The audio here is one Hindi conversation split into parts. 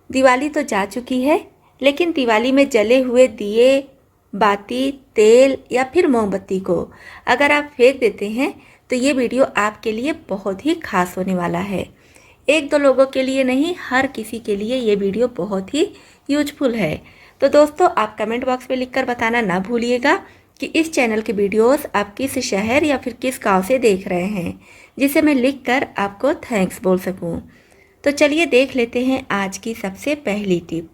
दिवाली तो जा चुकी है, लेकिन दिवाली में जले हुए दिए, बाती, तेल या फिर मोमबत्ती को अगर आप फेंक देते हैं तो ये वीडियो आपके लिए बहुत ही खास होने वाला है। एक दो लोगों के लिए नहीं, हर किसी के लिए ये वीडियो बहुत ही यूजफुल है। तो दोस्तों, आप कमेंट बॉक्स में लिखकर बताना ना भूलिएगा कि इस चैनल के वीडियोस आप किस शहर या फिर किस गांव से देख रहे हैं, जिसे मैं लिखकर आपको थैंक्स बोल सकूं। तो चलिए देख लेते हैं आज की सबसे पहली टिप।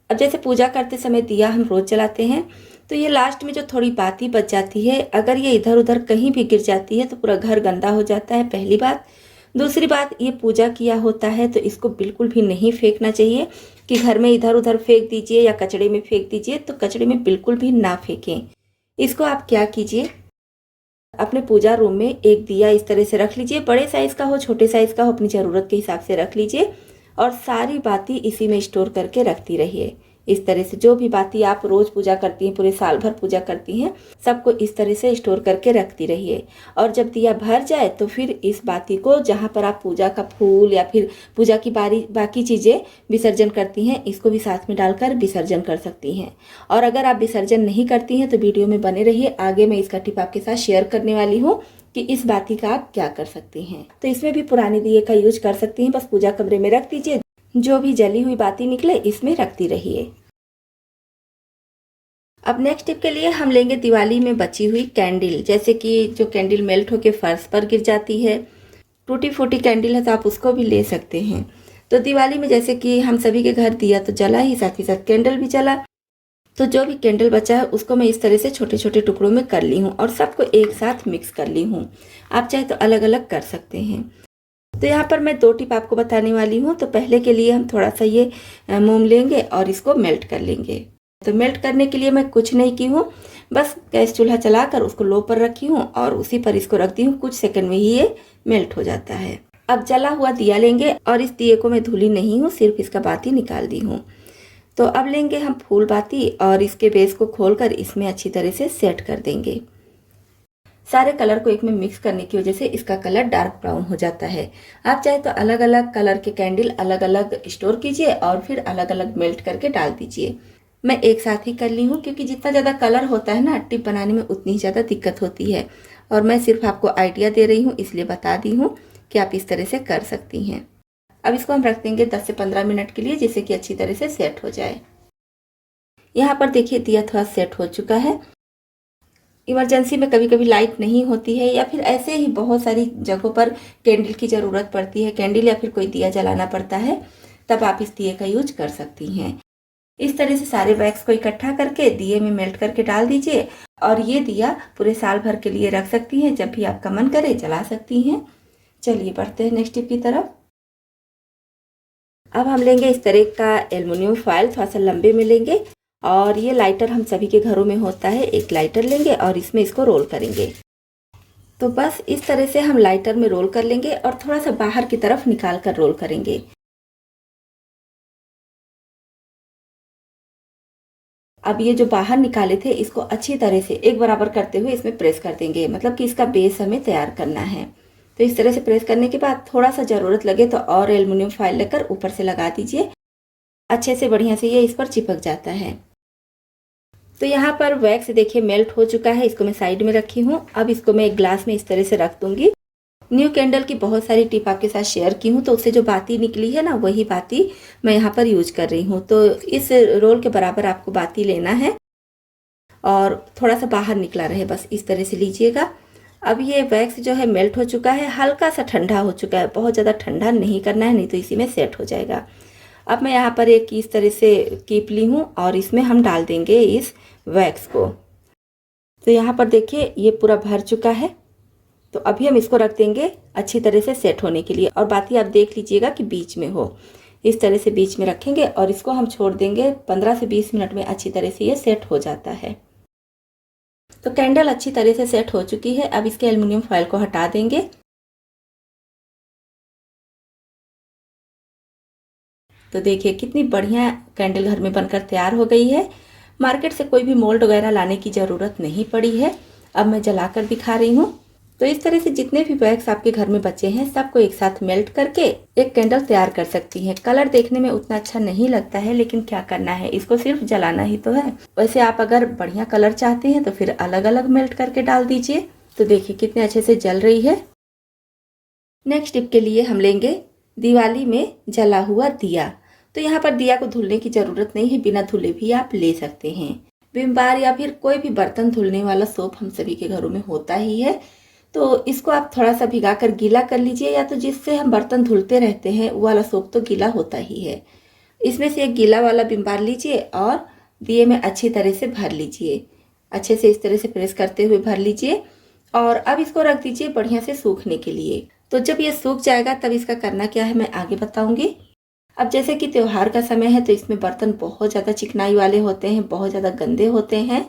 अब जैसे पूजा करते समय दिया हम रोज जलाते हैं, तो ये लास्ट में जो थोड़ी बाती बच जाती है, अगर ये इधर उधर कहीं भी गिर जाती है तो पूरा घर गंदा हो जाता है, पहली बात। दूसरी बात, ये पूजा किया होता है तो इसको बिल्कुल भी नहीं फेंकना चाहिए कि घर में इधर उधर फेंक दीजिए या कचड़े में फेंक दीजिए, तो कचड़े में बिल्कुल भी ना फेंकें। इसको आप क्या कीजिए, अपने पूजा रूम में एक दिया इस तरह से रख लीजिए, बड़े साइज का हो छोटे साइज का हो, अपनी ज़रूरत के हिसाब से रख लीजिए और सारी बाती इसी में स्टोर करके रखती रहिए। इस तरह से जो भी बाती आप रोज पूजा करती हैं, पूरे साल भर पूजा करती हैं, सबको इस तरह से स्टोर करके रखती रहिए। और जब दिया भर जाए तो फिर इस बाती को जहाँ पर आप पूजा का फूल या फिर पूजा की बाकी चीज़ें विसर्जन करती हैं, इसको भी साथ में डालकर विसर्जन कर सकती हैं। और अगर आप विसर्जन नहीं करती हैं तो वीडियो में बने रहिए, आगे मैं इसका टिप आपके साथ शेयर करने वाली हूँ कि इस बाती का आप क्या कर सकती हैं। तो इसमें भी पुराने दिए का यूज कर सकती हैं, बस पूजा कमरे में रख दीजिए, जो भी जली हुई बाती निकले इसमें रखती रहिए। अब नेक्स्ट टिप के लिए हम लेंगे दिवाली में बची हुई कैंडल, जैसे कि जो कैंडल मेल्ट होके फर्श पर गिर जाती है, टूटी फूटी कैंडल है तो आप उसको भी ले सकते हैं। तो दिवाली में जैसे कि हम सभी के घर दिया तो जला ही साथ कैंडल भी जला, तो जो भी कैंडल बचा है उसको मैं इस तरह से छोटे छोटे टुकड़ों में कर ली हूँ और सबको एक साथ मिक्स कर ली हूँ। आप चाहे तो अलग अलग कर सकते हैं। तो यहाँ पर मैं दो टिप आपको बताने वाली हूँ। तो पहले के लिए हम थोड़ा सा ये मोम लेंगे और इसको मेल्ट कर लेंगे। तो मेल्ट करने के लिए मैं कुछ नहीं की हूँ, बस गैस चूल्हा चलाकर उसको लो पर रखी हूँ और उसी पर इसको रख दी हूँ। कुछ सेकंड में ही ये मेल्ट हो जाता है। अब जला हुआ दिया लेंगे और इस दिए को मैं धुली नहीं हूँ, सिर्फ इसका बाती निकाल दी हूँ। तो अब लेंगे हम फूल बाती और इसके बेस को खोलकर इसमें अच्छी तरह से सेट कर देंगे। सारे कलर को एक में मिक्स करने की वजह से इसका कलर डार्क ब्राउन हो जाता है। आप चाहे तो अलग अलग कलर के कैंडल अलग अलग स्टोर कीजिए और फिर अलग अलग मेल्ट करके डाल दीजिए। मैं एक साथ ही कर ली हूँ, क्योंकि जितना ज़्यादा कलर होता है ना, टिप बनाने में उतनी ही ज़्यादा दिक्कत होती है। और मैं सिर्फ आपको आइडिया दे रही हूँ, इसलिए बता दी हूँ कि आप इस तरह से कर सकती हैं। अब इसको हम रख देंगे 10 से 15 मिनट के लिए, जिससे कि अच्छी तरह से सेट हो जाए। यहाँ पर देखिए दिया थोड़ा सेट हो चुका है। इमरजेंसी में कभी कभी लाइट नहीं होती है या फिर ऐसे ही बहुत सारी जगहों पर कैंडल की ज़रूरत पड़ती है, कैंडल या फिर कोई दिया जलाना पड़ता है, तब आप इस दिए का यूज कर सकती हैं। इस तरह से सारे वैक्स को इकट्ठा करके दिए में मेल्ट करके डाल दीजिए और ये दिया पूरे साल भर के लिए रख सकती हैं, जब भी आपका मन करे जला सकती हैं। चलिए बढ़ते हैं नेक्स्ट टिप की तरफ। अब हम लेंगे इस तरह का एल्युमिनियम फॉयल, थोड़ा सा लंबे में लेंगे और ये लाइटर हम सभी के घरों में होता है। एक लाइटर लेंगे और इसमें इसको रोल करेंगे। तो बस इस तरह से हम लाइटर में रोल कर लेंगे और थोड़ा सा बाहर की तरफ निकाल कर रोल करेंगे। अब ये जो बाहर निकाले थे इसको अच्छी तरह से एक बराबर करते हुए इसमें प्रेस कर देंगे, मतलब कि इसका बेस हमें तैयार करना है। तो इस तरह से प्रेस करने के बाद थोड़ा सा ज़रूरत लगे तो और एल्युमिनियम फॉयल लेकर ऊपर से लगा दीजिए। अच्छे से बढ़िया से ये इस पर चिपक जाता है। तो यहाँ पर वैक्स देखिए मेल्ट हो चुका है, इसको मैं साइड में रखी हूँ। अब इसको मैं एक ग्लास में इस तरह से रख दूंगी। न्यू कैंडल की बहुत सारी टिप आपके साथ शेयर की हूँ, तो उससे जो बाती निकली है ना, वही बाती मैं यहाँ पर यूज कर रही हूँ। तो इस रोल के बराबर आपको बाती लेना है और थोड़ा सा बाहर निकला रहे, बस इस तरह से लीजिएगा। अब ये वैक्स जो है मेल्ट हो चुका है, हल्का सा ठंडा हो चुका है, बहुत ज़्यादा ठंडा नहीं करना है, नहीं तो इसी में सेट हो जाएगा। अब मैं यहाँ पर एक इस तरह से कीप ली हूँ और इसमें हम डाल देंगे इस वैक्स को। तो यहाँ पर देखिए ये पूरा भर चुका है। तो अभी हम इसको रख देंगे अच्छी तरह से सेट होने के लिए। और बाती आप देख लीजिएगा कि बीच में हो, इस तरह से बीच में रखेंगे और इसको हम छोड़ देंगे 15 से 20 मिनट में अच्छी तरह से ये सेट हो जाता है। तो कैंडल अच्छी तरह से सेट हो चुकी है। अब इसके एल्युमिनियम फॉयल को हटा देंगे। तो देखिए कितनी बढ़िया कैंडल घर में बनकर तैयार हो गई है। मार्केट से कोई भी मोल्ड वगैरह लाने की ज़रूरत नहीं पड़ी है। अब मैं जलाकर दिखा रही हूँ। तो इस तरह से जितने भी वैक्स आपके घर में बचे हैं सबको एक साथ मेल्ट करके एक कैंडल तैयार कर सकती हैं। कलर देखने में उतना अच्छा नहीं लगता है, लेकिन क्या करना है, इसको सिर्फ जलाना ही तो है। वैसे आप अगर बढ़िया कलर चाहते हैं तो फिर अलग अलग मेल्ट करके डाल दीजिए। तो देखिए कितने अच्छे से जल रही है। नेक्स्ट टिप के लिए हम लेंगे दिवाली में जला हुआ दिया। तो यहाँ पर दिया को धुलने की जरूरत नहीं है, बिना धुले भी आप ले सकते हैं। विम बार या फिर कोई भी बर्तन धुलने वाला सोप हम सभी के घरों में होता ही है। तो इसको आप थोड़ा सा भिगा कर गीला कर लीजिए, या तो जिससे हम बर्तन धुलते रहते हैं वो वाला सोप तो गीला होता ही है। इसमें से एक गीला वाला विम बार लीजिए और दिए में अच्छी तरह से भर लीजिए। अच्छे से इस तरह से प्रेस करते हुए भर लीजिए और अब इसको रख दीजिए बढ़िया से सूखने के लिए। तो जब ये सूख जाएगा तब इसका करना क्या है मैं आगे बताऊंगी। अब जैसे कि त्योहार का समय है तो इसमें बर्तन बहुत ज़्यादा चिकनाई वाले होते हैं, बहुत ज़्यादा गंदे होते हैं,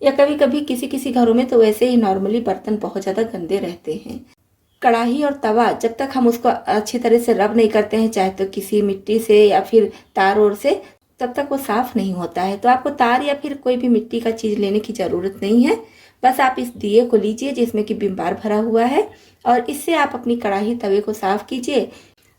या कभी कभी किसी किसी घरों में तो वैसे ही नॉर्मली बर्तन बहुत ज़्यादा गंदे रहते हैं। कढ़ाई और तवा जब तक हम उसको अच्छी तरह से रब नहीं करते हैं, चाहे तो किसी मिट्टी से या फिर तार ओर से, तब तक वो साफ़ नहीं होता है। तो आपको तार या फिर कोई भी मिट्टी का चीज़ लेने की ज़रूरत नहीं है। बस आप इस दिए को लीजिए जिसमें कि विम बार भरा हुआ है और इससे आप अपनी कढ़ाई तवे को साफ़ कीजिए।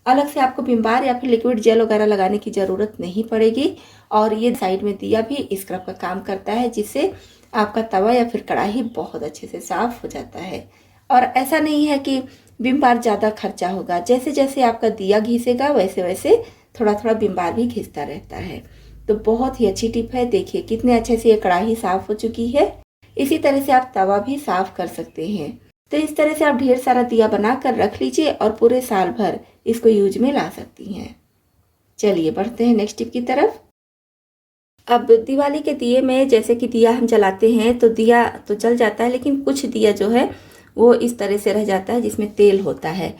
अलग से आपको विम बार या फिर लिक्विड जेल वगैरह लगाने की ज़रूरत नहीं पड़ेगी। और ये साइड में दिया भी स्क्रब का काम करता है, जिससे आपका तवा या फिर कढ़ाई बहुत अच्छे से साफ़ हो जाता है। और ऐसा नहीं है कि विम बार ज़्यादा खर्चा होगा, जैसे जैसे आपका दिया घिसेगा वैसे वैसे थोड़ा थोड़ा विम बार भी घिसता रहता है। तो बहुत ही अच्छी टिप है। देखिए कितने अच्छे से ये कढ़ाई साफ़ हो चुकी है। इसी तरह से आप तवा भी साफ़ कर सकते हैं। तो इस तरह से आप ढेर सारा दिया बना कर रख लीजिए और पूरे साल भर इसको यूज में ला सकती हैं। चलिए बढ़ते हैं नेक्स्ट टिप की तरफ। अब दिवाली के दिए में जैसे कि दिया हम जलाते हैं तो दिया तो जल जाता है, लेकिन कुछ दिया जो है वो इस तरह से रह जाता है जिसमें तेल होता है।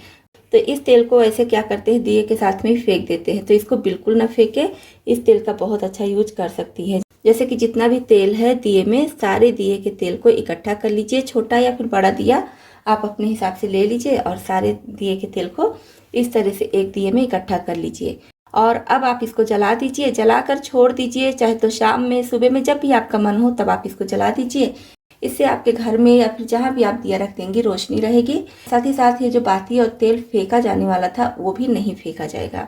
तो इस तेल को ऐसे क्या करते हैं, दिए के साथ में ही फेंक देते हैं। तो इसको बिल्कुल ना फेंके, इस तेल का बहुत अच्छा यूज कर सकती है। जैसे कि जितना भी तेल है दिए में, सारे दिए के तेल को इकट्ठा कर लीजिए। छोटा या फिर बड़ा दिया आप अपने हिसाब से ले लीजिए और सारे दिए के तेल को इस तरह से एक दिए में इकट्ठा कर लीजिए। और अब आप इसको जला दीजिए, जलाकर छोड़ दीजिए, चाहे तो शाम में, सुबह में, जब भी आपका मन हो तब आप इसको जला दीजिए। इससे आपके घर में या फिर जहाँ भी आप दिया रख देंगे रोशनी रहेगी। साथ ही साथ ये जो बाती और तेल फेंका जाने वाला था वो भी नहीं फेंका जाएगा।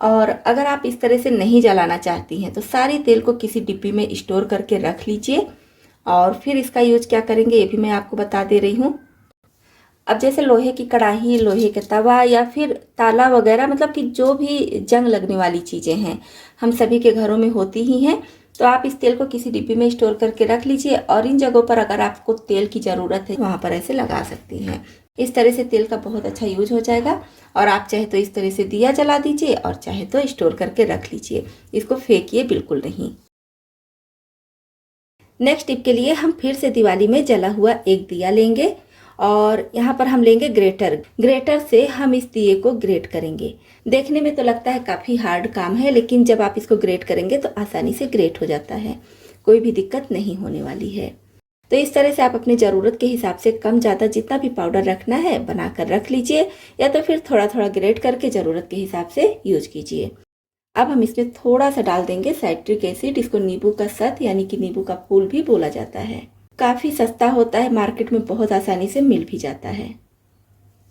और अगर आप इस तरह से नहीं जलाना चाहती हैं तो सारी तेल को किसी डिब्बी में स्टोर करके रख लीजिए और फिर इसका यूज क्या करेंगे ये भी मैं आपको बता दे रही हूँ। अब जैसे लोहे की कढ़ाई, लोहे का तवा या फिर ताला वगैरह, मतलब कि जो भी जंग लगने वाली चीज़ें हैं हम सभी के घरों में होती ही हैं। तो आप इस तेल को किसी डिब्बी में स्टोर करके रख लीजिए और इन जगहों पर अगर आपको तेल की ज़रूरत है वहाँ पर ऐसे लगा सकती हैं। इस तरह से तेल का बहुत अच्छा यूज हो जाएगा। और आप चाहे तो इस तरह से दिया जला दीजिए और चाहे तो स्टोर करके रख लीजिए, इसको फेंकिए बिल्कुल नहीं। नेक्स्ट टिप के लिए हम फिर से दिवाली में जला हुआ एक दिया लेंगे और यहाँ पर हम लेंगे ग्रेटर। ग्रेटर से हम इस दिए को ग्रेट करेंगे। देखने में तो लगता है काफ़ी हार्ड काम है, लेकिन जब आप इसको ग्रेट करेंगे तो आसानी से ग्रेट हो जाता है, कोई भी दिक्कत नहीं होने वाली है। तो इस तरह से आप अपनी ज़रूरत के हिसाब से कम ज़्यादा जितना भी पाउडर रखना है बना कर रख लीजिए, या तो फिर थोड़ा थोड़ा ग्रेट करके ज़रूरत के हिसाब से यूज कीजिए। अब हम इसमें थोड़ा सा डाल देंगे साइट्रिक एसिड। इसको नींबू का सत यानी कि नींबू का फूल भी बोला जाता है। काफ़ी सस्ता होता है, मार्केट में बहुत आसानी से मिल भी जाता है।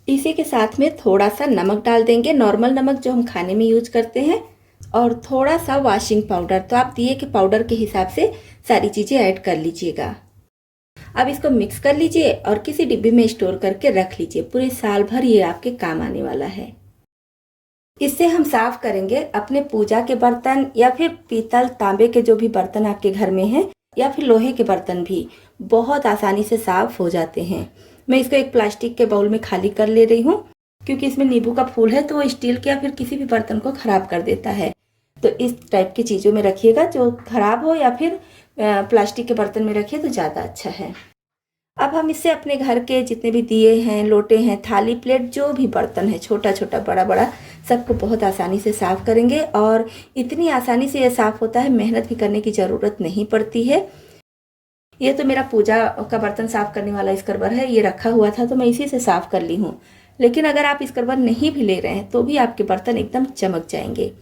इसी के साथ में थोड़ा सा नमक डाल देंगे, नॉर्मल नमक जो हम खाने में यूज करते हैं, और थोड़ा सा वॉशिंग पाउडर। तो आप दिए के पाउडर के हिसाब से सारी चीज़ें ऐड कर लीजिएगा। अब इसको मिक्स कर लीजिए और किसी डिब्बी में स्टोर करके रख लीजिए। पूरे साल भर ये आपके काम आने वाला है। इससे हम साफ करेंगे अपने पूजा के बर्तन या फिर पीतल तांबे के जो भी बर्तन आपके घर में हैं, या फिर लोहे के बर्तन भी बहुत आसानी से साफ हो जाते हैं। मैं इसको एक प्लास्टिक के बाउल में खाली कर ले रही हूँ, क्योंकि इसमें नींबू का फूल है तो वो स्टील के या फिर किसी भी बर्तन को खराब कर देता है। तो इस टाइप की चीज़ों में रखिएगा, जो खराब हो या फिर प्लास्टिक के बर्तन में रखिए तो ज़्यादा अच्छा है। अब हम इससे अपने घर के जितने भी दिए हैं, लोटे हैं, थाली प्लेट, जो भी बर्तन है, छोटा छोटा बड़ा बड़ा, सबको बहुत आसानी से साफ़ करेंगे। और इतनी आसानी से ये साफ़ होता है, मेहनत भी करने की ज़रूरत नहीं पड़ती है। ये तो मेरा पूजा का बर्तन साफ़ करने वाला स्क्रबर है, ये रखा हुआ था तो मैं इसी से साफ़ कर ली हूँ। लेकिन अगर आप स्क्रबर नहीं भी ले रहे हैं तो भी आपके बर्तन एकदम चमक जाएंगे।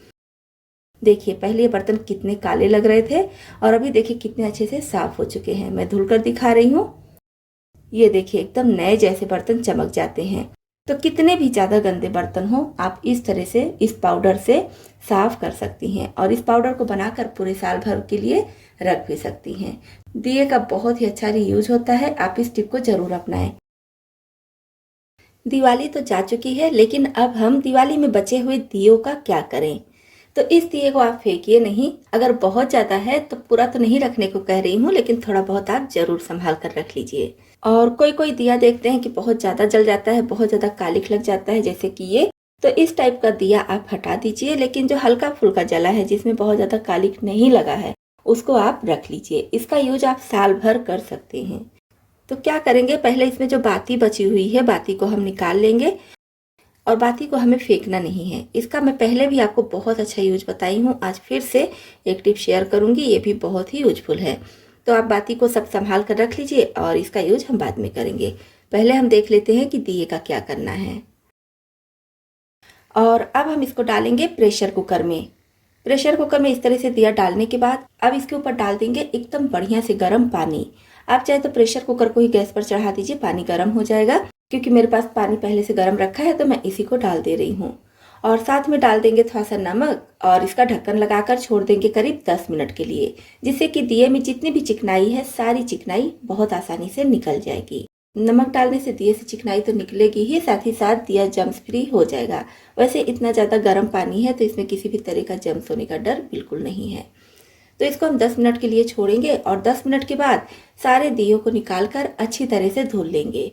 देखिए पहले ये बर्तन कितने काले लग रहे थे और अभी देखिए कितने अच्छे से साफ़ हो चुके हैं। मैं धुल कर दिखा रही हूँ। ये देखिए एकदम नए जैसे बर्तन चमक जाते हैं। तो कितने भी ज़्यादा गंदे बर्तन हो, आप इस तरह से इस पाउडर से साफ कर सकती हैं और इस पाउडर को बनाकर पूरे साल भर के लिए रख भी सकती हैं। दिए का बहुत ही अच्छा रीयूज होता है, आप इस टिप को जरूर अपनाएं। दिवाली तो जा चुकी है, लेकिन अब हम दिवाली में बचे हुए दियों का क्या करें। तो इस दिए को आप फेंकिए नहीं, अगर बहुत ज़्यादा है तो पूरा तो नहीं रखने को कह रही हूँ, लेकिन थोड़ा बहुत आप जरूर संभाल कर रख लीजिए। और कोई कोई दिया देखते हैं कि बहुत ज़्यादा जल जाता है, बहुत ज़्यादा कालिख लग जाता है, जैसे कि ये। तो इस टाइप का दिया आप हटा दीजिए, लेकिन जो हल्का फुल्का जला है, जिसमें बहुत ज़्यादा कालिख नहीं लगा है, उसको आप रख लीजिए। इसका यूज आप साल भर कर सकते हैं। तो क्या करेंगे, पहले इसमें जो बाती बची हुई है, बाती को हम निकाल लेंगे और बाती को हमें फेंकना नहीं है। इसका मैं पहले भी आपको बहुत अच्छा यूज बताई हूँ, आज फिर से एक टिप शेयर करूँगी, ये भी बहुत ही यूजफुल है। तो आप बाती को सब संभाल कर रख लीजिए और इसका यूज हम बाद में करेंगे। पहले हम देख लेते हैं कि दिए का क्या करना है। और अब हम इसको डालेंगे प्रेशर कुकर में। प्रेशर कुकर में इस तरह से दिया डालने के बाद अब इसके ऊपर डाल देंगे एकदम बढ़िया से गर्म पानी। आप चाहे तो प्रेशर कुकर को ही गैस पर चढ़ा दीजिए, पानी गर्म हो जाएगा। क्योंकि मेरे पास पानी पहले से गर्म रखा है तो मैं इसी को डाल दे रही हूँ। और साथ में डाल देंगे थोड़ा सा नमक और इसका ढक्कन लगाकर छोड़ देंगे करीब 10 मिनट के लिए, जिससे कि दिए में जितनी भी चिकनाई है, सारी चिकनाई बहुत आसानी से निकल जाएगी। नमक डालने से दिए से चिकनाई तो निकलेगी ही, साथ ही साथ दिया जम्स फ्री हो जाएगा। वैसे इतना ज़्यादा गर्म पानी है तो इसमें किसी भी तरह का जम्स होने का डर बिल्कुल नहीं है। तो इसको हम 10 मिनट के लिए छोड़ेंगे और 10 मिनट के बाद सारे दियों को निकाल कर अच्छी तरह से धुल लेंगे।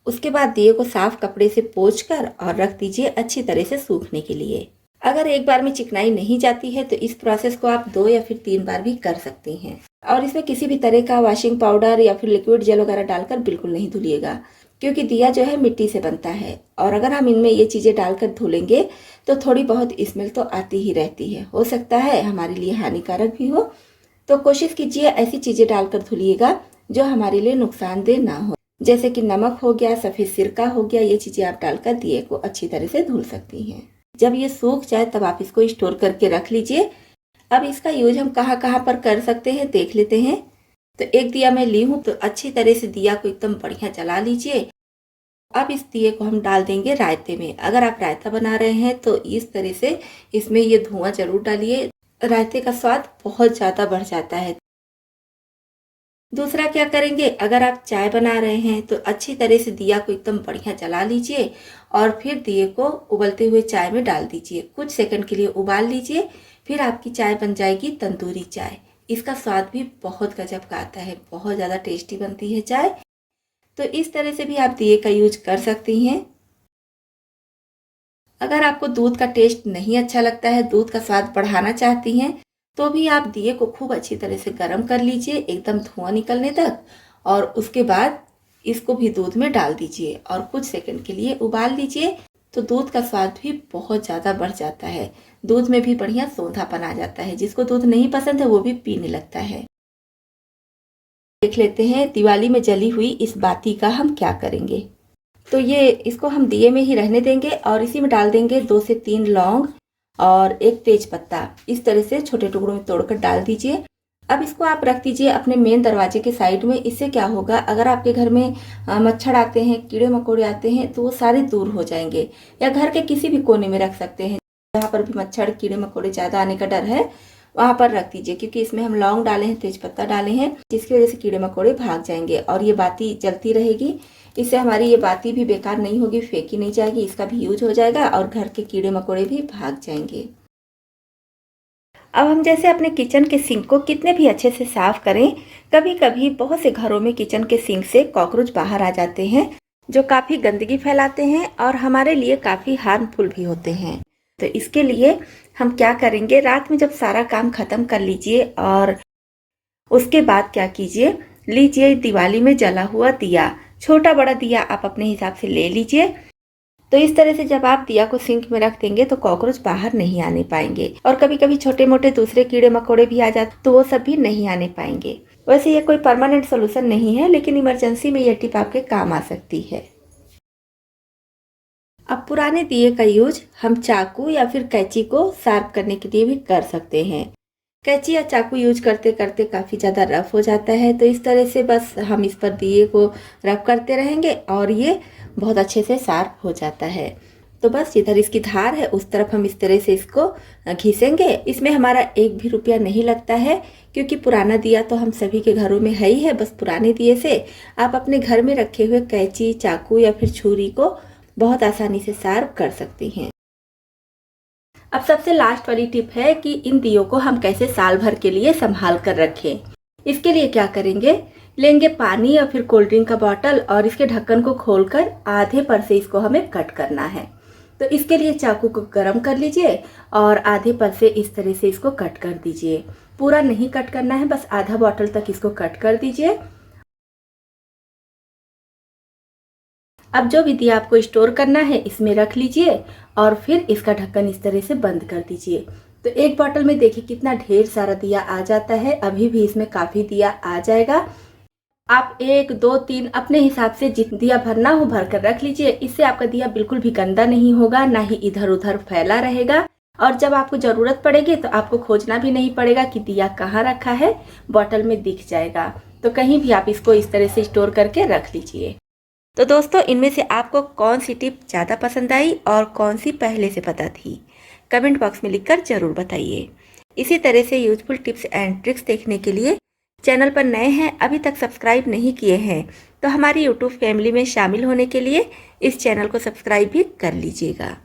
उसके बाद दिए को साफ कपड़े से पोंछकर और रख दीजिए अच्छी तरह से सूखने के लिए। अगर एक बार में चिकनाई नहीं जाती है तो इस प्रोसेस को आप 2 या फिर 3 बार भी कर सकते हैं। और इसमें किसी भी तरह का वॉशिंग पाउडर या फिर लिक्विड जेल वगैरह डालकर बिल्कुल नहीं धुलिएगा, क्योंकि दिया जो है मिट्टी से बनता है और अगर हम इनमें ये चीज़ें डालकर धुलेंगे तो थोड़ी बहुत स्मेल तो आती ही रहती है, हो सकता है हमारे लिए हानिकारक भी हो। तो कोशिश कीजिए ऐसी चीज़ें डालकर धुलिएगा जो हमारे लिए नुकसानदेह ना हो, जैसे कि नमक हो गया, सफ़ेद सिरका हो गया, ये चीज़ें आप डालकर दिए को अच्छी तरह से धुल सकती हैं। जब ये सूख जाए तब आप इसको स्टोर करके रख लीजिए। अब इसका यूज हम कहाँ कहाँ पर कर सकते हैं देख लेते हैं। तो एक दिया मैं ली हूँ, तो अच्छी तरह से दिया को एकदम बढ़िया जला लीजिए। अब इस दिए को हम डाल देंगे रायते में। अगर आप रायता बना रहे हैं तो इस तरह से इसमें ये धुआं जरूर डालिए, रायते का स्वाद बहुत ज़्यादा बढ़ जाता है। दूसरा क्या करेंगे, अगर आप चाय बना रहे हैं तो अच्छी तरह से दिया को एकदम बढ़िया जला लीजिए और फिर दिए को उबलते हुए चाय में डाल दीजिए। कुछ सेकंड के लिए उबाल लीजिए, फिर आपकी चाय बन जाएगी तंदूरी चाय। इसका स्वाद भी बहुत गजब का आता है, बहुत ज़्यादा टेस्टी बनती है चाय। तो इस तरह से भी आप दिए का यूज कर सकती हैं। अगर आपको दूध का टेस्ट नहीं अच्छा लगता है, दूध का स्वाद बढ़ाना चाहती हैं, तो भी आप दिए को खूब अच्छी तरह से गर्म कर लीजिए एकदम धुआं निकलने तक और उसके बाद इसको भी दूध में डाल दीजिए और कुछ सेकंड के लिए उबाल लीजिए। तो दूध का स्वाद भी बहुत ज़्यादा बढ़ जाता है, दूध में भी बढ़िया सोंधापन आ जाता है। जिसको दूध नहीं पसंद है वो भी पीने लगता है। देख लेते हैं दिवाली में जली हुई इस बाती का हम क्या करेंगे। तो ये इसको हम दिए में ही रहने देंगे और इसी में डाल देंगे 2 से 3 लौंग और एक तेज पत्ता। इस तरह से छोटे टुकड़ों में तोड़कर डाल दीजिए। अब इसको आप रख दीजिए अपने मेन दरवाजे के साइड में। इससे क्या होगा, अगर आपके घर में मच्छर आते हैं, कीड़े मकोड़े आते हैं, तो वो सारे दूर हो जाएंगे। या घर के किसी भी कोने में रख सकते हैं जहाँ पर भी मच्छर कीड़े मकोड़े ज़्यादा आने का डर है, वहाँ पर रख दीजिए। क्योंकि इसमें हम लौंग डाले हैं, तेज पत्ता डाले हैं, जिसकी वजह से कीड़े मकोड़े भाग जाएंगे और ये बाती जलती रहेगी। इससे हमारी ये बाती भी बेकार नहीं होगी, फेंकी नहीं जाएगी, इसका भी यूज हो जाएगा और घर के कीड़े मकोड़े भी भाग जाएंगे। अब हम जैसे अपने किचन के सिंक को कितने भी अच्छे से साफ करें, कभी कभी बहुत से घरों में किचन के सिंक से कॉकरोच बाहर आ जाते हैं, जो काफ़ी गंदगी फैलाते हैं और हमारे लिए काफ़ी हार्मफुल भी होते हैं। तो इसके लिए हम क्या करेंगे, रात में जब सारा काम खत्म कर लीजिए और उसके बाद क्या कीजिए, लीजिए दिवाली में जला हुआ दिया, छोटा बड़ा दिया आप अपने हिसाब से ले लीजिए। तो इस तरह से जब आप दिया को सिंक में रख देंगे तो कॉकरोच बाहर नहीं आने पाएंगे। और कभी कभी छोटे मोटे दूसरे कीड़े मकोड़े भी आ जाते तो वो सब भी नहीं आने पाएंगे। वैसे ये कोई परमानेंट सोल्यूशन नहीं है, लेकिन इमरजेंसी में ये टिप आपके काम आ सकती है। अब पुराने दिए का यूज हम चाकू या फिर कैंची को शार्प करने के लिए भी कर सकते हैं। कैंची या चाकू यूज करते करते काफ़ी ज़्यादा रफ हो जाता है, तो इस तरह से बस हम इस पर दिए को रब करते रहेंगे और ये बहुत अच्छे से शार्प हो जाता है। तो बस जिधर इसकी धार है उस तरफ हम इस तरह से इसको घिसेंगे। इसमें हमारा एक भी रुपया नहीं लगता है, क्योंकि पुराना दिया तो हम सभी के घरों में है ही है। बस पुराने दिए से आप अपने घर में रखे हुए कैंची, चाकू या फिर छुरी को बहुत आसानी से शार्प कर सकती हैं। अब सबसे लास्ट वाली टिप है कि इन दियों को हम कैसे साल भर के लिए संभाल कर रखें। इसके लिए क्या करेंगे, लेंगे पानी या फिर कोल्ड ड्रिंक का बॉटल और इसके ढक्कन को खोलकर आधे पर से इसको हमें कट करना है। तो इसके लिए चाकू को गर्म कर लीजिए और आधे पर से इस तरह से इसको कट कर दीजिए। पूरा नहीं कट करना है, बस आधा बॉटल तक इसको कट कर दीजिए। अब जो भी दिया आपको स्टोर करना है इसमें रख लीजिए और फिर इसका ढक्कन इस तरह से बंद कर दीजिए। तो एक बोतल में देखिए कितना ढेर सारा दिया आ जाता है। अभी भी इसमें काफ़ी दिया आ जाएगा। आप 1, 2, 3 अपने हिसाब से जितना दिया भरना हो भर कर रख लीजिए। इससे आपका दिया बिल्कुल भी गंदा नहीं होगा, ना ही इधर उधर फैला रहेगा। और जब आपको ज़रूरत पड़ेगी तो आपको खोजना भी नहीं पड़ेगा कि दिया कहाँ रखा है, बॉटल में दिख जाएगा। तो कहीं भी आप इसको इस तरह से स्टोर करके रख लीजिए। तो दोस्तों, इनमें से आपको कौन सी टिप ज़्यादा पसंद आई और कौन सी पहले से पता थी, कमेंट बॉक्स में लिखकर ज़रूर बताइए। इसी तरह से यूजफुल टिप्स एंड ट्रिक्स देखने के लिए चैनल पर नए हैं, अभी तक सब्सक्राइब नहीं किए हैं, तो हमारी यूट्यूब फैमिली में शामिल होने के लिए इस चैनल को सब्सक्राइब भी कर लीजिएगा।